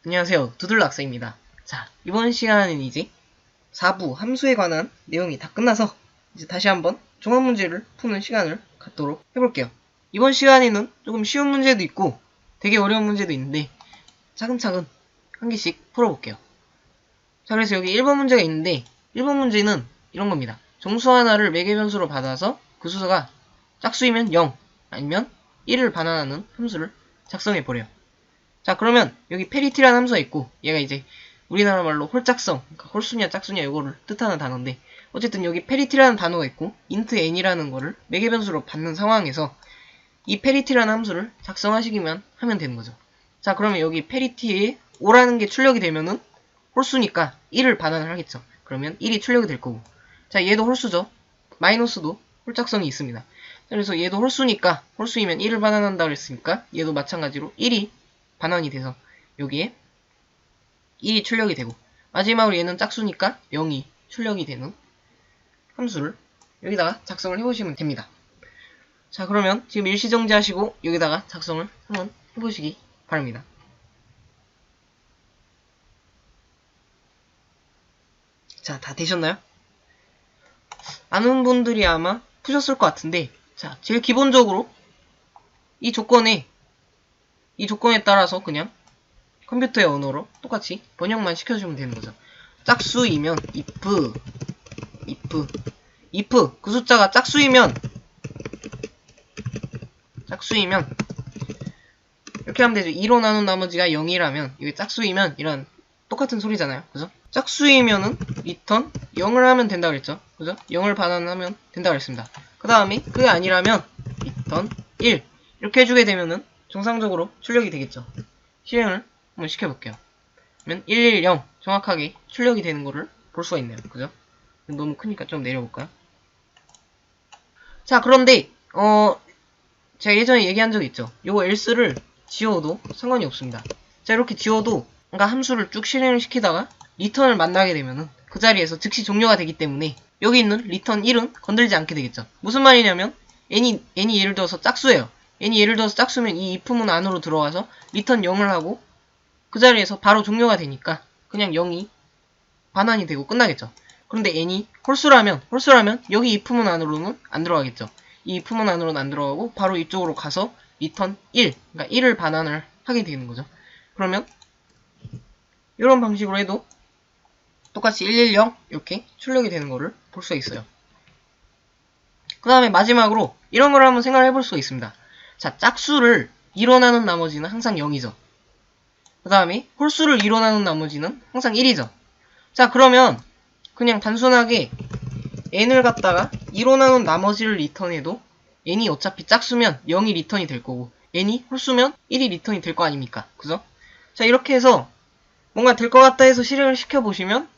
안녕하세요. 두들락스입니다. 자, 이번 시간은 이제 4부 함수에 관한 내용이 다 끝나서 이제 다시 한번 종합문제를 푸는 시간을 갖도록 해볼게요. 이번 시간에는 조금 쉬운 문제도 있고 되게 어려운 문제도 있는데 차근차근 한 개씩 풀어볼게요. 자, 그래서 여기 1번 문제가 있는데 1번 문제는 이런 겁니다. 정수 하나를 매개변수로 받아서 그 수가 짝수이면 0 아니면 1을 반환하는 함수를 작성해버려요. 자, 그러면 여기 페리티라는 함수가 있고 얘가 이제 우리나라 말로 홀짝성, 그러니까 홀수냐 짝수냐 이거를 뜻하는 단어인데 어쨌든 여기 페리티라는 단어가 있고 int n이라는 거를 매개변수로 받는 상황에서 이 페리티라는 함수를 작성하시기만 하면 되는 거죠. 자, 그러면 여기 페리티에 5라는 게 출력이 되면은 홀수니까 1을 반환을 하겠죠. 그러면 1이 출력이 될 거고. 자, 얘도 홀수죠. 마이너스도 홀짝성이 있습니다. 그래서 얘도 홀수니까 홀수이면 1을 반환한다 그랬으니까 얘도 마찬가지로 1이 반환이 돼서 여기에 1이 출력이 되고 마지막으로 얘는 짝수니까 0이 출력이 되는 함수를 여기다가 작성을 해보시면 됩니다. 자, 그러면 지금 일시정지 하시고 여기다가 작성을 한번 해보시기 바랍니다. 자, 다 되셨나요? 아는 분들이 아마 푸셨을 것 같은데 자, 제일 기본적으로 이 조건에 따라서 그냥 컴퓨터의 언어로 똑같이 번역만 시켜주면 되는 거죠. 짝수이면 if 그 숫자가 짝수이면 이렇게 하면 되죠. 2로 나눈 나머지가 0이라면 이게 짝수이면 이런 똑같은 소리잖아요. 그죠? 짝수이면은 return 0을 하면 된다 그랬죠. 그죠? 0을 반환하면 된다 그랬습니다. 그 다음에 그게 아니라면 return 1 이렇게 해주게 되면은 정상적으로 출력이 되겠죠. 실행을 한번 시켜볼게요. 그러면 110 정확하게 출력이 되는 거를 볼 수가 있네요. 그죠? 너무 크니까 좀 내려볼까요? 자, 그런데 제가 예전에 얘기한 적 있죠. 요거 else를 지워도 상관이 없습니다. 자, 이렇게 지워도 그러니까 함수를 쭉 실행을 시키다가 return을 만나게 되면은 그 자리에서 즉시 종료가 되기 때문에 여기 있는 return 1은 건들지 않게 되겠죠. 무슨 말이냐면 n이 예를 들어서 짝수예요. n이 예를 들어서 짝수면 이 if문 안으로 들어와서 return 0을 하고 그 자리에서 바로 종료가 되니까 그냥 0이 반환이 되고 끝나겠죠. 그런데 n이 홀수라면 여기 if문 안으로는 안 들어가겠죠. 이 if문 안으로는 안 들어가고 바로 이쪽으로 가서 return 1, 그러니까 1을 반환을 하게 되는 거죠. 그러면 이런 방식으로 해도 똑같이 110 이렇게 출력이 되는 거를 볼 수가 있어요. 그 다음에 마지막으로 이런 걸 한번 생각을 해볼 수가 있습니다. 자, 짝수를 2로 나눈 나머지는 항상 0이죠. 그 다음에 홀수를 2로 나눈 나머지는 항상 1이죠. 자, 그러면 그냥 단순하게 n을 갖다가 2로 나눈 나머지를 리턴해도 n이 어차피 짝수면 0이 리턴이 될 거고 n이 홀수면 1이 리턴이 될 거 아닙니까? 그죠? 자, 이렇게 해서 뭔가 될 것 같다 해서 실행을 시켜보시면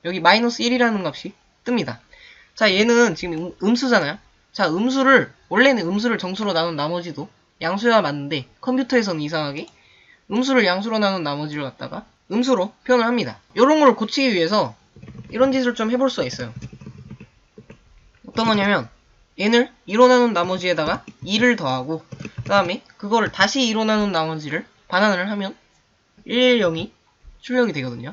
여기 마이너스 1이라는 값이 뜹니다. 자, 얘는 지금 음수잖아요. 자, 원래는 음수를 정수로 나눈 나머지도 양수여야 맞는데 컴퓨터에서는 이상하게 음수를 양수로 나눈 나머지를 갖다가 음수로 표현을 합니다. 이런 걸 고치기 위해서 이런 짓을 좀 해볼 수가 있어요. 어떤 거냐면 n을 2로 나눈 나머지에다가 2를 더하고 그 다음에 그거를 다시 2로 나눈 나머지를 반환을 하면 110이 출력이 되거든요.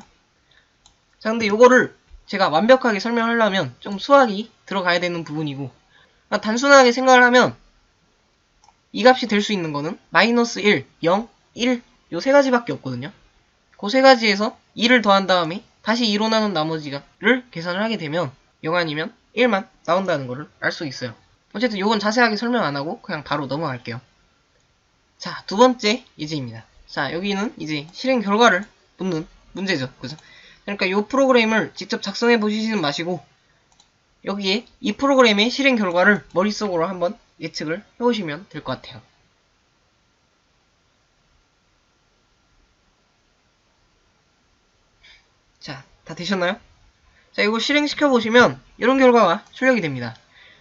자, 근데 요거를 제가 완벽하게 설명하려면 좀 수학이 들어가야 되는 부분이고 그러니까 단순하게 생각을 하면 이 값이 될 수 있는 거는 마이너스 1, 0, 1 요 세 가지밖에 없거든요. 그 세 가지에서 2를 더한 다음에 다시 2로 나눈 나머지를 계산을 하게 되면 0 아니면 1만 나온다는 거를 알 수 있어요. 어쨌든 요건 자세하게 설명 안 하고 그냥 바로 넘어갈게요. 자, 두 번째 예제입니다. 자, 여기는 이제 실행 결과를 묻는 문제죠. 그죠? 그러니까 이 프로그램을 직접 작성해 보시지는 마시고 여기에 이 프로그램의 실행 결과를 머릿속으로 한번 예측을 해보시면 될 것 같아요. 자, 다 되셨나요? 자, 이거 실행시켜 보시면 이런 결과가 출력이 됩니다.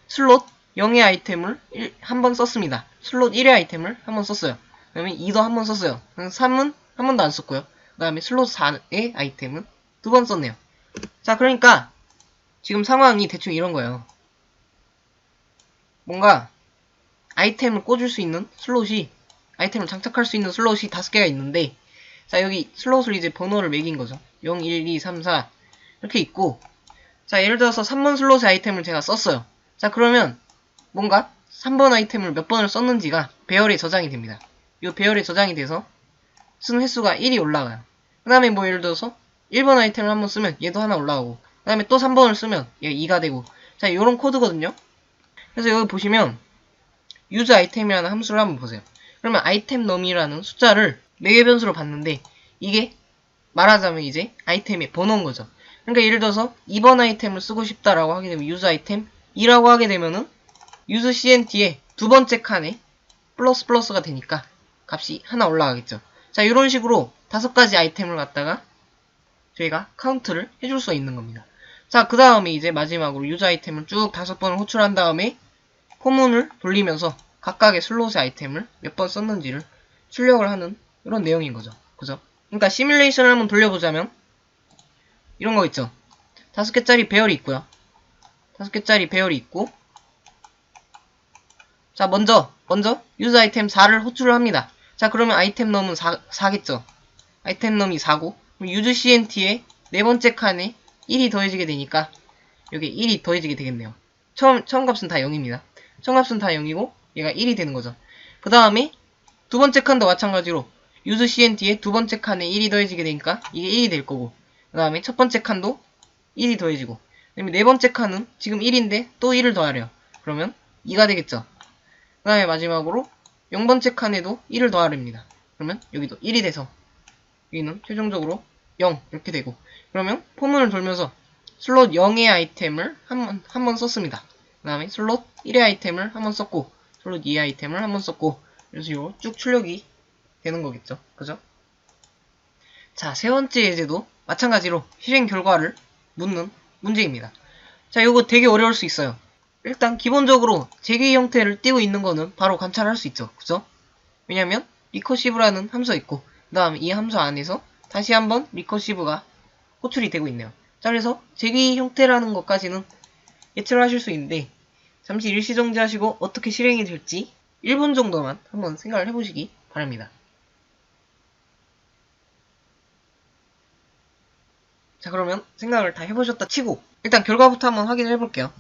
슬롯 0의 아이템을 한 번 썼습니다. 슬롯 1의 아이템을 한 번 썼어요. 그 다음에 2도 한 번 썼어요. 3은 한 번도 안 썼고요. 그 다음에 슬롯 4의 아이템은 두 번 썼네요. 자, 그러니까 지금 상황이 대충 이런 거예요. 뭔가 아이템을 꽂을 수 있는 슬롯이 아이템을 장착할 수 있는 슬롯이 5개가 있는데 자, 여기 슬롯을 이제 번호를 매긴 거죠. 0, 1, 2, 3, 4 이렇게 있고, 자, 예를 들어서 3번 슬롯의 아이템을 제가 썼어요. 자, 그러면 뭔가 3번 아이템을 몇 번을 썼는지가 배열에 저장이 됩니다. 이 배열에 저장이 돼서 쓴 횟수가 1이 올라가요. 그 다음에 뭐 예를 들어서 1번 아이템을 한번 쓰면 얘도 하나 올라가고, 그 다음에 또 3번을 쓰면 얘 2가 되고, 자, 요런 코드거든요. 그래서 여기 보시면 use 아이템이라는 함수를 한번 보세요. 그러면 아이템 num이라는 숫자를 매개 변수로 봤는데, 이게 말하자면 이제 아이템의 번호인 거죠. 그러니까 예를 들어서 2번 아이템을 쓰고 싶다라고 하게 되면 use 아이템 2라고 하게 되면은 use cnt에 두 번째 칸에 플러스가 되니까 값이 하나 올라가겠죠. 자, 이런 식으로 5가지 아이템을 갖다가 저희가 카운트를 해줄 수 있는 겁니다. 자, 그 다음에 이제 마지막으로 use 아이템을 쭉 5번을 호출한 다음에 포문을 돌리면서 각각의 슬롯의 아이템을 몇 번 썼는지를 출력을 하는 이런 내용인 거죠. 그죠? 그러니까 시뮬레이션을 한번 돌려보자면 이런 거 있죠. 5개짜리 배열이 있고요. 5개짜리 배열이 있고, 자, 먼저 use 아이템 4를 호출을 합니다. 자, 그러면 아이템 넘은 4겠죠. 아이템 넘이 4고, use cnt에 네 번째 칸에 1이 더해지게 되니까 여기 1이 더해지게 되겠네요. 처음 값은 다 0입니다. 처음 값은 다 0이고 얘가 1이 되는 거죠. 그 다음에 두 번째 칸도 마찬가지로 use cnt에 두 번째 칸에 1이 더해지게 되니까 이게 1이 될 거고, 그 다음에 첫 번째 칸도 1이 더해지고, 그다음에 네 번째 칸은 지금 1인데 또 1을 더하래요. 그러면 2가 되겠죠. 그 다음에 마지막으로 0번째 칸에도 1을 더하랍니다. 그러면 여기도 1이 돼서 여기는 최종적으로 0 이렇게 되고, 그러면 포문을 돌면서 슬롯 0의 아이템을 한 번 썼습니다. 그 다음에 슬롯 1의 아이템을 한 번 썼고, 슬롯 2의 아이템을 한 번 썼고, 이런 식으로 쭉 출력이 되는 거겠죠. 그죠? 자, 세 번째 예제도 마찬가지로 실행 결과를 묻는 문제입니다. 자, 이거 되게 어려울 수 있어요. 일단 기본적으로 재개 형태를 띄고 있는 거는 바로 관찰할 수 있죠. 그죠? 왜냐면 리커시브라는 함수가 있고, 그 다음에 이 함수 안에서 다시 한번 리커시브가 호출이 되고 있네요. 자, 그래서 재개 형태라는 것까지는 예측을 하실 수 있는데, 잠시 일시 정지하시고 어떻게 실행이 될지 1분 정도만 한번 생각을 해보시기 바랍니다. 자, 그러면 생각을 다 해보셨다 치고 일단 결과부터 한번 확인을 해볼게요.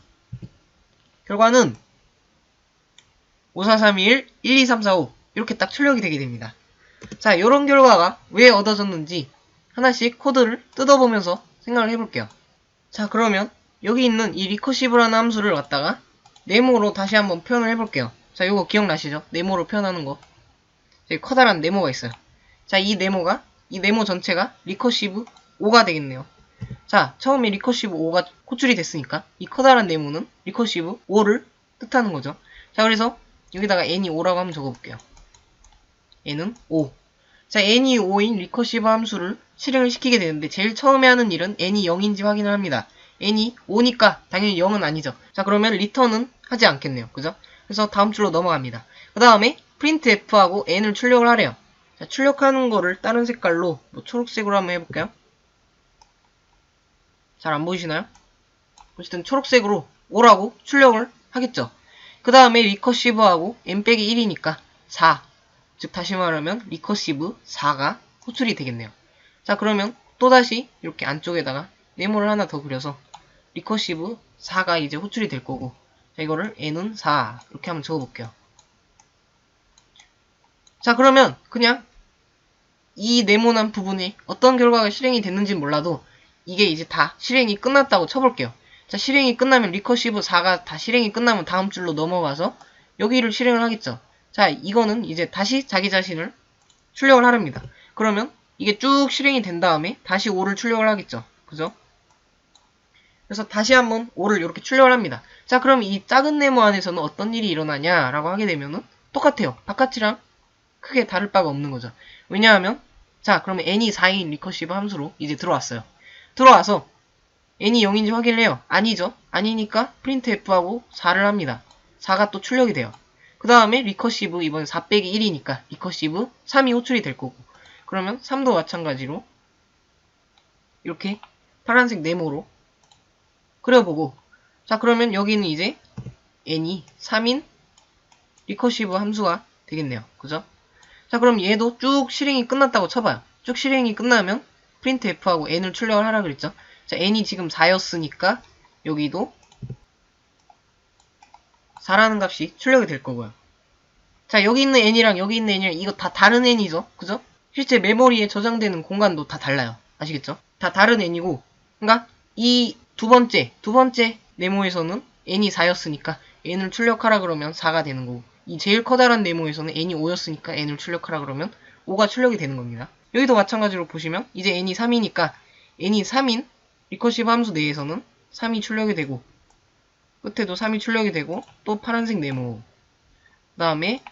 결과는 5, 4, 3, 2, 1, 1, 2, 3, 4, 5 이렇게 딱 출력이 되게 됩니다. 자, 이런 결과가 왜 얻어졌는지 하나씩 코드를 뜯어보면서 생각을 해볼게요. 자, 그러면 여기 있는 이 리커시브라는 함수를 갖다가 네모로 다시 한번 표현을 해볼게요. 자, 이거 기억나시죠? 네모로 표현하는 거. 여기 커다란 네모가 있어요. 자, 이 네모 전체가 리커시브 5가 되겠네요. 자, 처음에 리커시브 5가 호출이 됐으니까 이 커다란 네모는 리커시브 5를 뜻하는 거죠. 자, 그래서 여기다가 n이 5라고 한번 적어볼게요. n은 5. 자, n이 5인 리커시브 함수를 실행을 시키게 되는데 제일 처음에 하는 일은 n이 0인지 확인을 합니다. n이 5니까 당연히 0은 아니죠. 자, 그러면 리턴은 하지 않겠네요. 그죠? 그래서 다음 줄로 넘어갑니다. 그 다음에 printf하고 n을 출력을 하래요. 자, 출력하는 거를 다른 색깔로 뭐 초록색으로 한번 해볼까요? 잘 안 보이시나요? 어쨌든 초록색으로 5라고 출력을 하겠죠. 그 다음에 리커시브하고 n-1이니까 4. 즉 다시 말하면 리커시브 4가 호출이 되겠네요. 자, 그러면 또다시 이렇게 안쪽에다가 네모를 하나 더 그려서 리커시브 4가 이제 호출이 될 거고, 자, 이거를 n은 4 이렇게 한번 적어볼게요. 자, 그러면 그냥 이 네모난 부분에 어떤 결과가 실행이 됐는지는 몰라도 이게 이제 다 실행이 끝났다고 쳐볼게요. 자, 실행이 끝나면 리커시브 4가 다 실행이 끝나면 다음 줄로 넘어가서 여기를 실행을 하겠죠. 자, 이거는 이제 다시 자기 자신을 출력을 하랍니다. 그러면 이게 쭉 실행이 된 다음에 다시 5를 출력을 하겠죠. 그죠? 그래서 다시 한번 5를 이렇게 출력을 합니다. 자, 그럼 이 작은 네모 안에서는 어떤 일이 일어나냐라고 하게 되면은 똑같아요. 바깥이랑 크게 다를 바가 없는 거죠. 왜냐하면 자, 그러면 n이 4인 리커시브 함수로 이제 들어왔어요. 들어와서 n이 0인지 확인을 해요. 아니죠. 아니니까 printf하고 4를 합니다. 4가 또 출력이 돼요. 그 다음에 리커시브 이번에 4 빼기 1이니까 리커시브 3이 호출이 될 거고, 그러면 3도 마찬가지로 이렇게 파란색 네모로 그려보고, 자, 그러면 여기는 이제 n이 3인 리커시브 함수가 되겠네요. 그죠? 자, 그럼 얘도 쭉 실행이 끝났다고 쳐봐요. 쭉 실행이 끝나면 프린트 F하고 n을 출력을 하라 그랬죠. 자, n이 지금 4였으니까 여기도 4라는 값이 출력이 될 거고요. 자, 여기 있는 n이랑 여기 있는 n이랑 이거 다 다른 n이죠. 그죠? 실제 메모리에 저장되는 공간도 다 달라요. 아시겠죠? 다 다른 n이고, 그러니까 이 두 번째 네모에서는 n이 4였으니까 n을 출력하라 그러면 4가 되는 거고, 이 제일 커다란 네모에서는 n이 5였으니까 n을 출력하라 그러면 5가 출력이 되는 겁니다. 여기도 마찬가지로 보시면 이제 n이 3이니까 n이 3인 리커시브 함수 내에서는 3이 출력이 되고, 끝에도 3이 출력이 되고, 또 파란색 네모, 그 다음에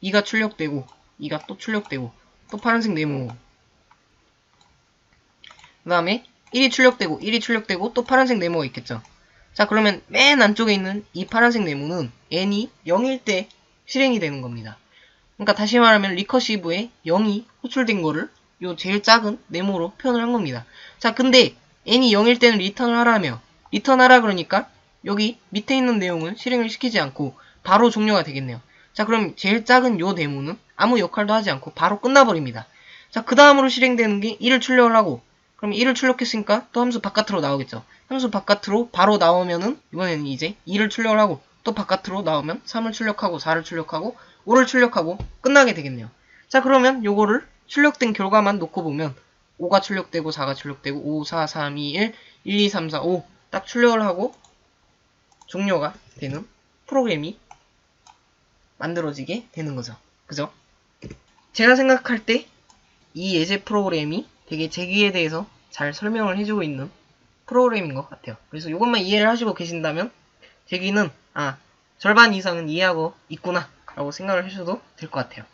2가 출력되고, 2가 또 출력되고, 또 파란색 네모, 그 다음에 1이 출력되고, 1이 출력되고, 또 파란색 네모가 있겠죠. 자, 그러면 맨 안쪽에 있는 이 파란색 네모는 n이 0일 때 실행이 되는 겁니다. 그러니까 다시 말하면 리커시브에 0이 호출된 거를 요 제일 작은 네모로 표현을 한 겁니다. 자, 근데 n이 0일 때는 리턴을 하라며, 리턴하라 그러니까 여기 밑에 있는 내용은 실행을 시키지 않고 바로 종료가 되겠네요. 자, 그럼 제일 작은 요 네모는 아무 역할도 하지 않고 바로 끝나버립니다. 자, 그 다음으로 실행되는 게 1을 출력을 하고, 그럼 1을 출력했으니까 또 함수 바깥으로 나오겠죠. 함수 바깥으로 바로 나오면은 이번에는 이제 2를 출력을 하고, 또 바깥으로 나오면 3을 출력하고 4를 출력하고 5를 출력하고 끝나게 되겠네요. 자, 그러면 요거를 출력된 결과만 놓고 보면 5가 출력되고 4가 출력되고 5, 4, 3, 2, 1, 1, 2, 3, 4, 5 딱 출력을 하고 종료가 되는 프로그램이 만들어지게 되는 거죠. 그죠? 제가 생각할 때 이 예제 프로그램이 되게 제기에 대해서 잘 설명을 해주고 있는 프로그램인 것 같아요. 그래서 이것만 이해를 하시고 계신다면 제기는 절반 이상은 이해하고 있구나 라고 생각을 하셔도 될 것 같아요.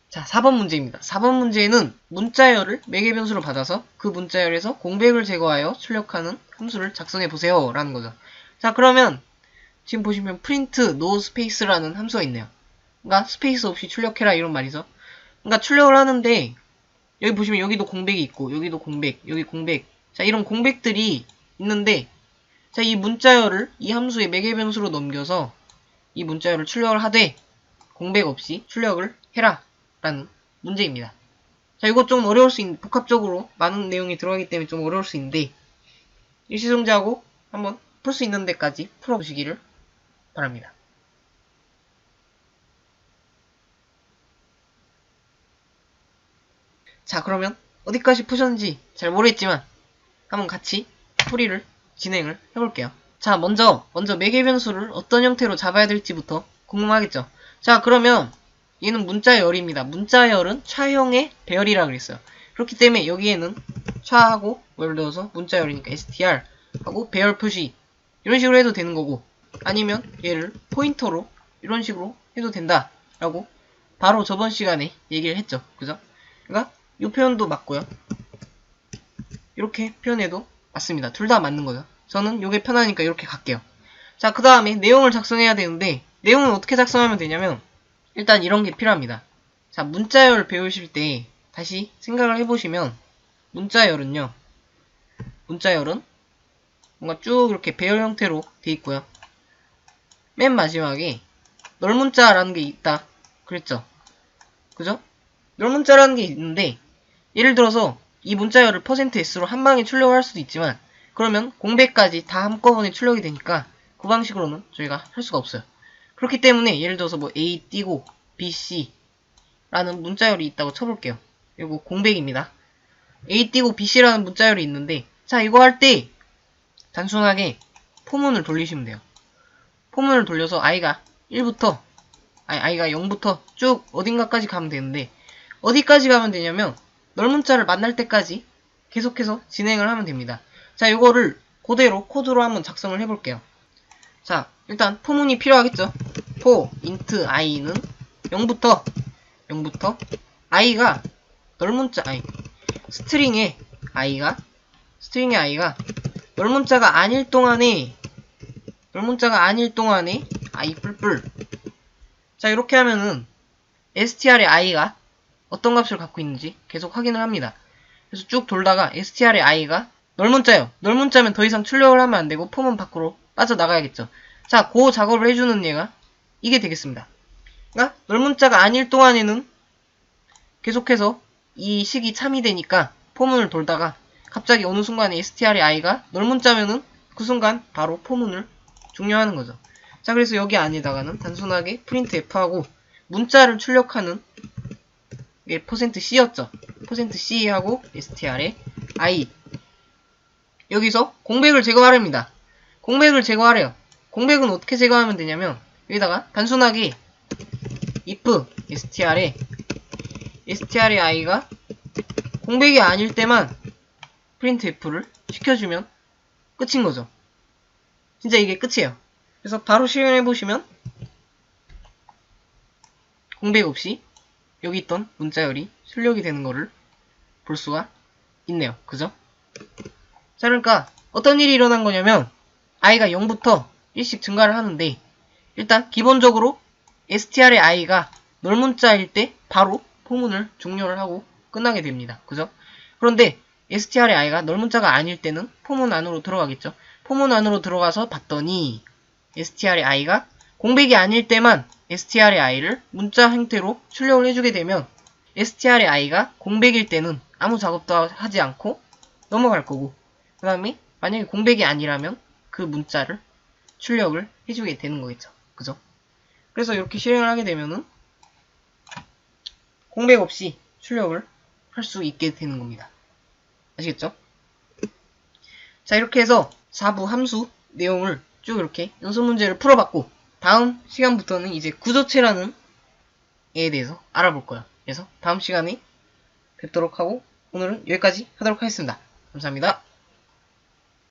자, 4번 문제입니다. 4번 문제에는 문자열을 매개 변수로 받아서 그 문자열에서 공백을 제거하여 출력하는 함수를 작성해 보세요 라는 거죠. 자, 그러면 지금 보시면 print no space라는 함수가 있네요. 그러니까 스페이스 없이 출력해라 이런 말이죠. 그러니까 출력을 하는데 여기 보시면 여기도 공백이 있고 여기도 공백, 여기 공백, 자, 이런 공백들이 있는데, 자, 이 문자열을 이 함수의 매개 변수로 넘겨서 이 문자열을 출력을 하되 공백 없이 출력을 해라 라는 문제입니다. 자, 이거 좀 어려울 수 있는, 복합적으로 많은 내용이 들어가기 때문에 좀 어려울 수 있는데 일시정지하고 한번 풀 수 있는 데까지 풀어보시기를 바랍니다. 자, 그러면 어디까지 푸셨는지 잘 모르겠지만 한번 같이 풀이를 진행을 해볼게요. 자, 먼저 매개 변수를 어떤 형태로 잡아야 될지부터 궁금하겠죠. 자, 그러면 얘는 문자열입니다. 문자열은 차형의 배열이라 그랬어요. 그렇기 때문에 여기에는 차하고 뭘 넣어서 문자열이니까 str 하고 배열 표시 이런 식으로 해도 되는 거고, 아니면 얘를 포인터로 이런 식으로 해도 된다 라고 바로 저번 시간에 얘기를 했죠. 그죠? 그러니까 이 표현도 맞고요, 이렇게 표현해도 맞습니다. 둘 다 맞는 거죠. 저는 이게 편하니까 이렇게 갈게요. 자, 그 다음에 내용을 작성해야 되는데 내용은 어떻게 작성하면 되냐면 일단 이런 게 필요합니다. 자, 문자열 배우실 때 다시 생각을 해보시면 문자열은 뭔가 쭉 이렇게 배열 형태로 돼 있고요. 맨 마지막에 널문자라는 게 있다 그랬죠. 그죠? 널문자라는 게 있는데 예를 들어서 이 문자열을 %s로 한 방에 출력을 할 수도 있지만 그러면 공백까지 다 한꺼번에 출력이 되니까 그 방식으로는 저희가 할 수가 없어요. 그렇기 때문에 예를 들어서 뭐 A 띄고 BC 라는 문자열이 있다고 쳐볼게요. 이거 공백입니다. A 띄고 BC라는 문자열이 있는데, 자, 이거 할 때 단순하게 포문을 돌리시면 돼요. 포문을 돌려서 i가 0부터 쭉 어딘가까지 가면 되는데, 어디까지 가면 되냐면 널문자를 만날 때까지 계속해서 진행을 하면 됩니다. 자, 이거를 그대로 코드로 한번 작성을 해볼게요. 자, 일단 포문이 필요하겠죠. for int i는 0부터 i가 널문자 스트링의 i가 널문자가 아닐 동안에 i 뿔뿔. 자, 이렇게 하면은 str의 i가 어떤 값을 갖고 있는지 계속 확인을 합니다. 그래서 쭉 돌다가 str의 i가 널문자요. 널문자면 더 이상 출력을 하면 안 되고 포문 밖으로 빠져나가야겠죠. 자, 그 작업을 해주는 얘가 이게 되겠습니다. 그러니까 널문자가 아닐 동안에는 계속해서 이 식이 참이 되니까 포문을 돌다가 갑자기 어느 순간에 str의 i가 널문자면은 그 순간 바로 포문을 종료하는 거죠. 자, 그래서 여기 안에다가는 단순하게 printf하고 문자를 출력하는 게 %c였죠. %c하고 str의 i. 여기서 공백을 제거하랍니다. 공백을 제거하래요. 공백은 어떻게 제거하면 되냐면 여기다가 단순하게 if str의 i가 공백이 아닐 때만 printf를 시켜주면 끝인 거죠. 진짜 이게 끝이에요. 그래서 바로 실행해보시면 공백 없이 여기 있던 문자열이 출력이 되는 거를 볼 수가 있네요. 그죠? 자, 그러니까 어떤 일이 일어난 거냐면 i가 0부터 1씩 증가를 하는데 일단 기본적으로 str의 i가 널문자일 때 바로 포문을 종료를 하고 끝나게 됩니다. 그죠? 그런데 str의 i가 널문자가 아닐 때는 포문 안으로 들어가겠죠. 포문 안으로 들어가서 봤더니 str의 i가 공백이 아닐 때만 str의 i를 문자 형태로 출력을 해주게 되면 str의 i가 공백일 때는 아무 작업도 하지 않고 넘어갈 거고 그 다음에 만약에 공백이 아니라면 그 문자를 출력을 해주게 되는 거겠죠. 그죠? 그래서 이렇게 실행을 하게 되면은 공백 없이 출력을 할 수 있게 되는 겁니다. 아시겠죠? 자, 이렇게 해서 4부 함수 내용을 쭉 이렇게 연습 문제를 풀어봤고 다음 시간부터는 이제 구조체라는 애에 대해서 알아볼 거예요. 그래서 다음 시간에 뵙도록 하고 오늘은 여기까지 하도록 하겠습니다. 감사합니다.